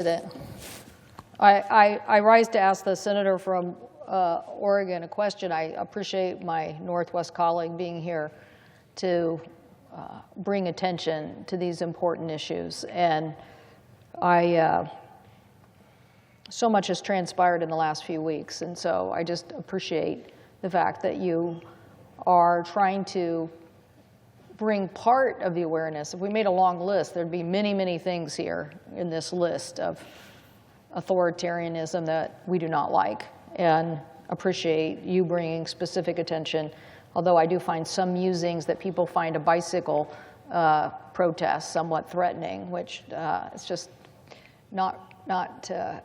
I rise to ask the senator from Oregon a question. I appreciate my Northwest colleague being here to bring attention to these important issues. And so much has transpired in the last few weeks, and so I just appreciate the fact that you are trying to bring part of the awareness. If we made a long list, there'd be many, many things here in this list of authoritarianism that we do not like, and appreciate you bringing specific attention, although I do find some musings that people find a bicycle protest somewhat threatening, which it's just not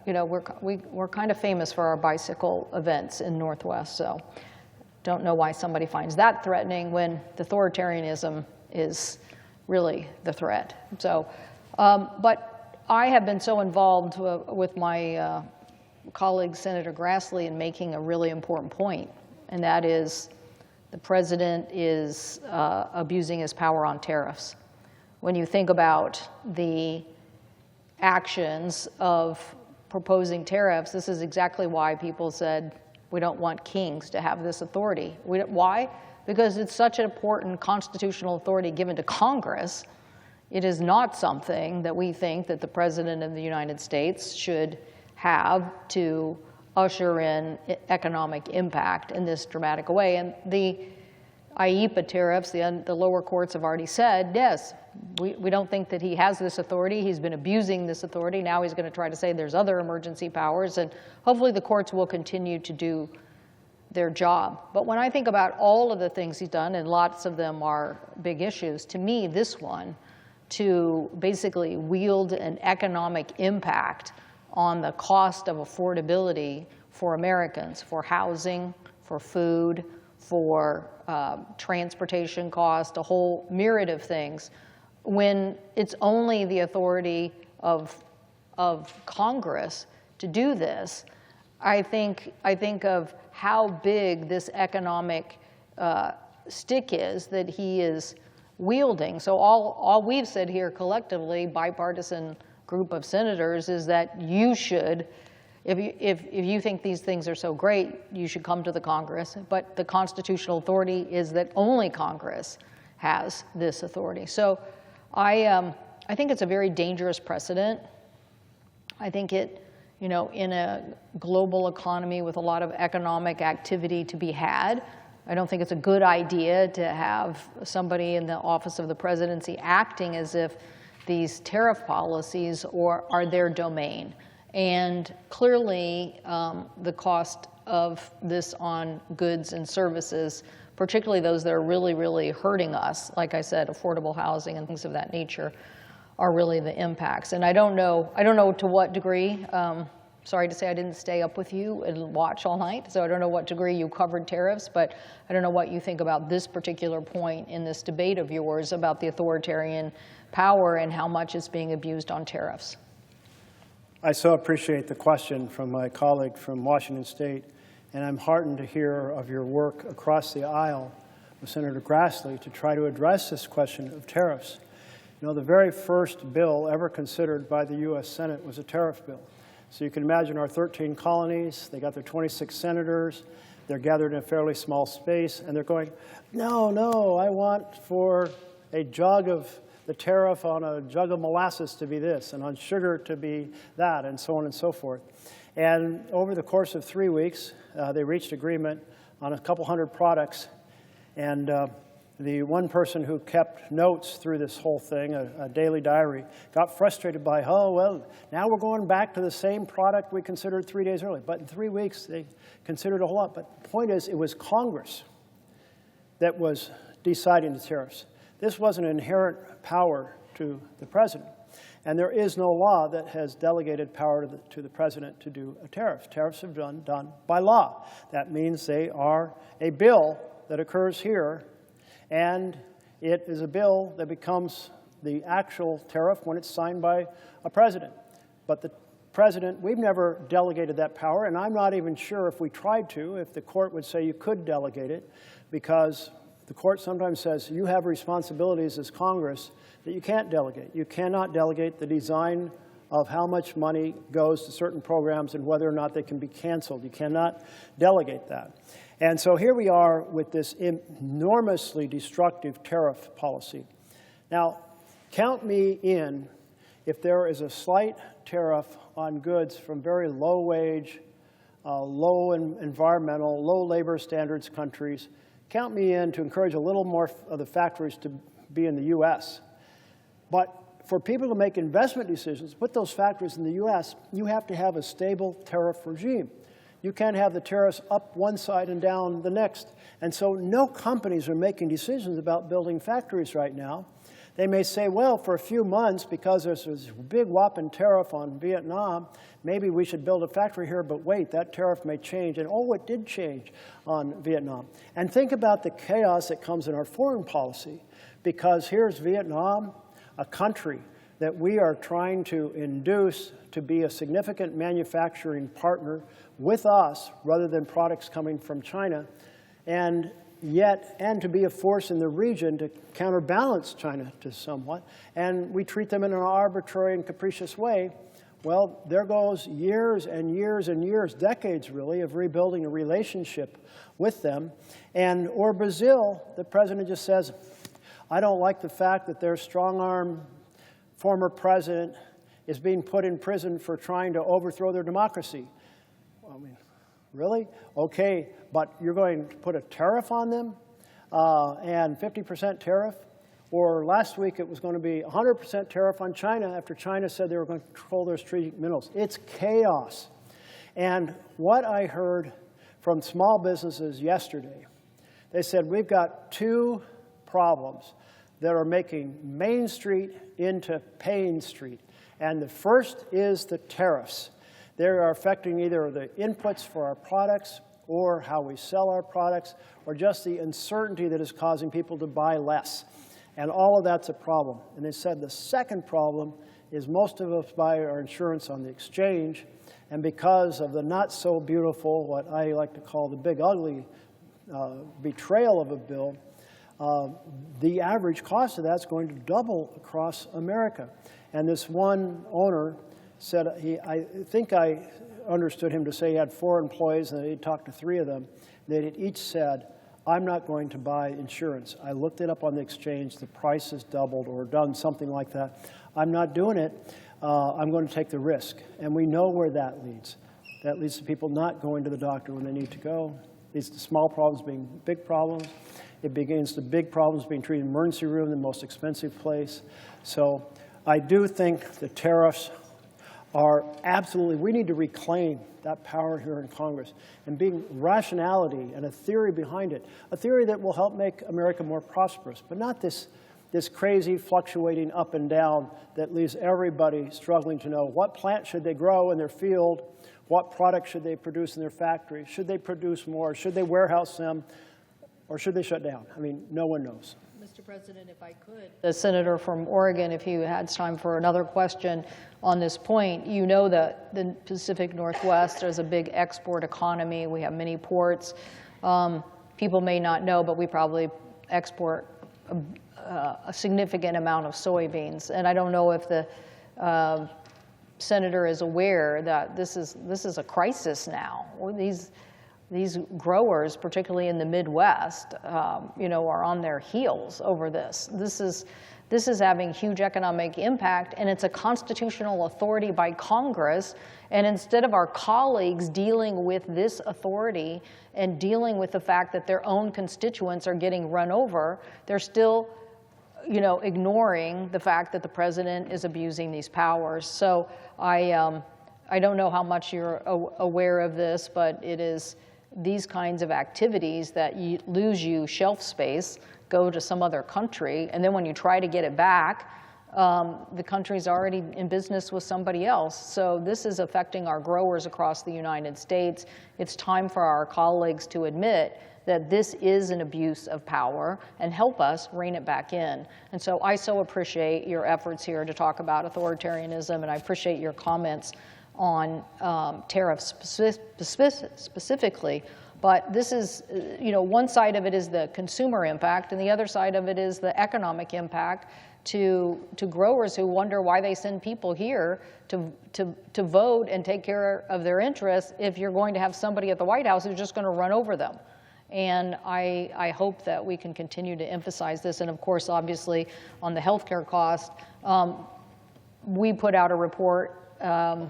you know, we're kind of famous for our bicycle events in Northwest, so don't know why somebody finds that threatening when the authoritarianism is really the threat. So, but I have been so involved with my colleague Senator Grassley in making a really important point, and that is the president is abusing his power on tariffs. When you think about the actions of proposing tariffs, this is exactly why people said we don't want kings to have this authority. Why? Because it's such an important constitutional authority given to Congress. It is not something that we think that the President of the United States should have to usher in economic impact in this dramatic way. And the IEEPA tariffs, the lower courts have already said, yes, we don't think that he has this authority. He's been abusing this authority. Now he's going to try to say there's other emergency powers, and hopefully the courts will continue to do their job. But when I think about all of the things he's done, and lots of them are big issues, to me, this one, to basically wield an economic impact on the cost of affordability for Americans, for housing, for food, for transportation cost, a whole myriad of things, when it's only the authority of Congress to do this, I think of how big this economic stick is that he is wielding. So all we've said here collectively, bipartisan group of senators, is that you should, if you think these things are so great, you should come to the Congress. But the constitutional authority is that only Congress has this authority. So I think it's a very dangerous precedent. I think it, you know, in a global economy with a lot of economic activity to be had, I don't think it's a good idea to have somebody in the office of the presidency acting as if these tariff policies are their domain. And clearly, the cost of this on goods and services, particularly those that are really, really hurting us, like I said, affordable housing and things of that nature, are really the impacts. And I don't know to what degree, sorry to say I didn't stay up with you and watch all night, so I don't know what degree you covered tariffs, but I don't know what you think about this particular point in this debate of yours about the authoritarian power and how much is being abused on tariffs. I so appreciate the question from my colleague from Washington State, and I'm heartened to hear of your work across the aisle with Senator Grassley to try to address this question of tariffs. You know, the very first bill ever considered by the U.S. Senate was a tariff bill. So you can imagine our 13 colonies, they got their 26 senators, they're gathered in a fairly small space, and they're going, no, I want for a jug of the tariff on a jug of molasses to be this, and on sugar to be that, and so on and so forth. And over the course of 3 weeks, they reached agreement on a couple hundred products. And the one person who kept notes through this whole thing, a daily diary, got frustrated by, oh, well, now we're going back to the same product we considered 3 days earlier. But in 3 weeks, they considered a whole lot. But the point is, it was Congress that was deciding the tariffs. This was an inherent power to the president. And there is no law that has delegated power to the president to do a tariff. Tariffs are done by law. That means they are a bill that occurs here, and it is a bill that becomes the actual tariff when it's signed by a president. But the president, we've never delegated that power, and I'm not even sure if we tried to, if the court would say you could delegate it, because the court sometimes says you have responsibilities as Congress that you can't delegate. You cannot delegate the design of how much money goes to certain programs and whether or not they can be canceled. You cannot delegate that. And so here we are with this enormously destructive tariff policy. Now, count me in if there is a slight tariff on goods from very low wage, low environmental, low labor standards countries. Count me in to encourage a little more of the factories to be in the U.S. But for people to make investment decisions, put those factories in the U.S., you have to have a stable tariff regime. You can't have the tariffs up one side and down the next. And so no companies are making decisions about building factories right now. They may say, well, for a few months, because there's this big whopping tariff on Vietnam, maybe we should build a factory here, but wait, that tariff may change. And oh, it did change on Vietnam. And think about the chaos that comes in our foreign policy, because here's Vietnam, a country that we are trying to induce to be a significant manufacturing partner with us rather than products coming from China, and to be a force in the region to counterbalance China to somewhat, and we treat them in an arbitrary and capricious way. Well, there goes years and years and years, decades really, of rebuilding a relationship with them. Or Brazil, the president just says, I don't like the fact that their strong-arm former president is being put in prison for trying to overthrow their democracy. I mean, really? Okay, but you're going to put a tariff on them and 50% tariff? Or last week it was going to be 100% tariff on China after China said they were going to control their strategic minerals. It's chaos. And what I heard from small businesses yesterday, they said we've got two problems that are making Main Street into Pain Street. And the first is the tariffs. They are affecting either the inputs for our products or how we sell our products, or just the uncertainty that is causing people to buy less. And all of that's a problem. And they said the second problem is most of us buy our insurance on the exchange, and because of the not so beautiful, what I like to call the big ugly betrayal of a bill, the average cost of that's going to double across America. And this one owner said, I think I understood him to say he had 4 employees and he talked to 3 of them. They had each said, I'm not going to buy insurance. I looked it up on the exchange, the price has doubled or done something like that. I'm not doing it. I'm going to take the risk. And we know where that leads. That leads to people not going to the doctor when they need to go. It leads to small problems being big problems. It begins to big problems being treated in the emergency room, the most expensive place. So I do think the tariffs are absolutely, we need to reclaim that power here in Congress and being rationality and a theory behind it, a theory that will help make America more prosperous, but not this crazy fluctuating up and down that leaves everybody struggling to know what plant should they grow in their field, what product should they produce in their factory, should they produce more, should they warehouse them, or should they shut down? I mean, no one knows. Mr. President, if I could. The senator from Oregon, if he had time for another question on this point, you know that the Pacific Northwest is a big export economy. We have many ports. People may not know, but we probably export a significant amount of soybeans. And I don't know if the senator is aware that this is a crisis now. These growers, particularly in the Midwest, are on their heels over this. This is having huge economic impact, and it's a constitutional authority by Congress. And instead of our colleagues dealing with this authority and dealing with the fact that their own constituents are getting run over, they're still, ignoring the fact that the president is abusing these powers. So I don't know how much you're aware of this, but it is these kinds of activities that lose you shelf space, go to some other country, and then when you try to get it back, the country's already in business with somebody else. So this is affecting our growers across the United States. It's time for our colleagues to admit that this is an abuse of power and help us rein it back in. And so I so appreciate your efforts here to talk about authoritarianism, and I appreciate your comments on tariffs specifically. But this is, one side of it is the consumer impact, and the other side of it is the economic impact to growers who wonder why they send people here to vote and take care of their interests if you're going to have somebody at the White House who's just going to run over them. And I hope that we can continue to emphasize this. And of course, obviously, on the healthcare cost, we put out a report now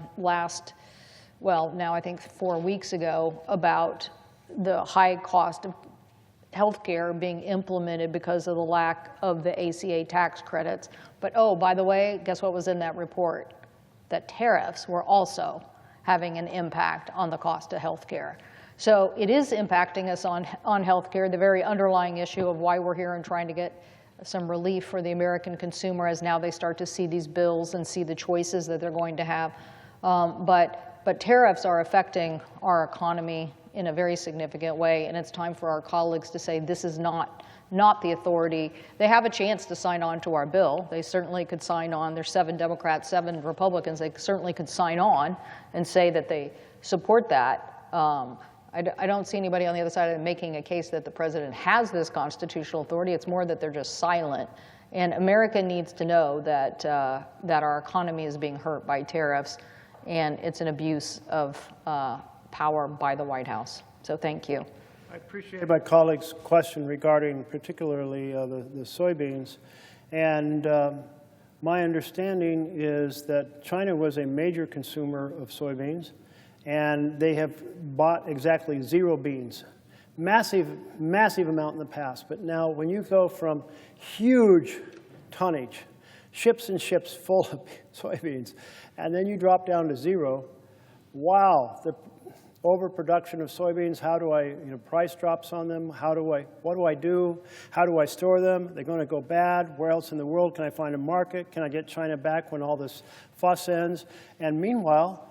I think 4 weeks ago, about the high cost of healthcare being implemented because of the lack of the ACA tax credits. But oh, by the way, guess what was in that report? That tariffs were also having an impact on the cost of healthcare. So it is impacting us on healthcare, the very underlying issue of why we're here and trying to get some relief for the American consumer as now they start to see these bills and see the choices that they're going to have. But tariffs are affecting our economy in a very significant way, and it's time for our colleagues to say this is not the authority. They have a chance to sign on to our bill. They certainly could sign on. There's 7 Democrats, 7 Republicans. They certainly could sign on and say that they support that. I don't see anybody on the other side of it making a case that the president has this constitutional authority. It's more that they're just silent. And America needs to know that our economy is being hurt by tariffs, and it's an abuse of power by the White House. So thank you. I appreciate my colleague's question regarding particularly the soybeans. And my understanding is that China was a major consumer of soybeans, and they have bought exactly 0 beans. Massive, massive amount in the past. But now when you go from huge tonnage, ships and ships full of soybeans, and then you drop down to 0, wow, the overproduction of soybeans, how do I, price drops on them, what do I do, how do I store them, they're going to go bad, where else in the world can I find a market, can I get China back when all this fuss ends, and meanwhile,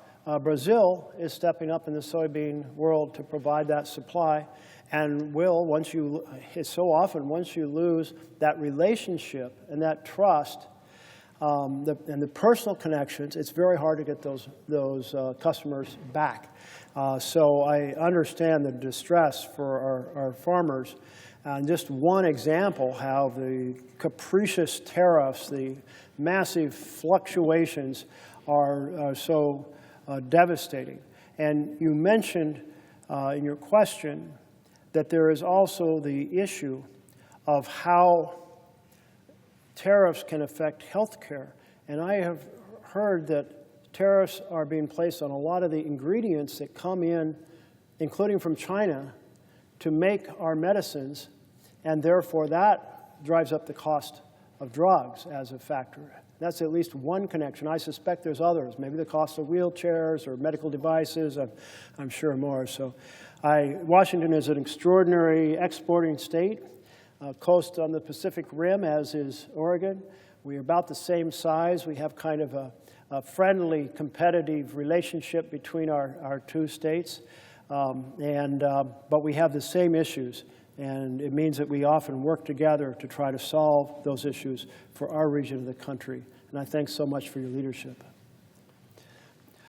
Brazil is stepping up in the soybean world to provide that supply, and once you lose that relationship and that trust, and the personal connections, it's very hard to get those customers back. So I understand the distress for our farmers. And just one example how the capricious tariffs, the massive fluctuations are so devastating. And you mentioned in your question that there is also the issue of how tariffs can affect health care. And I have heard that tariffs are being placed on a lot of the ingredients that come in, including from China, to make our medicines, and therefore that drives up the cost of drugs as a factor. That's at least one connection. I suspect there's others, maybe the cost of wheelchairs or medical devices, I'm sure more. So Washington is an extraordinary exporting state, coast on the Pacific Rim, as is Oregon. We're about the same size. We have kind of a friendly, competitive relationship between our 2 states, but we have the same issues. And it means that we often work together to try to solve those issues for our region of the country. And I thank so much for your leadership.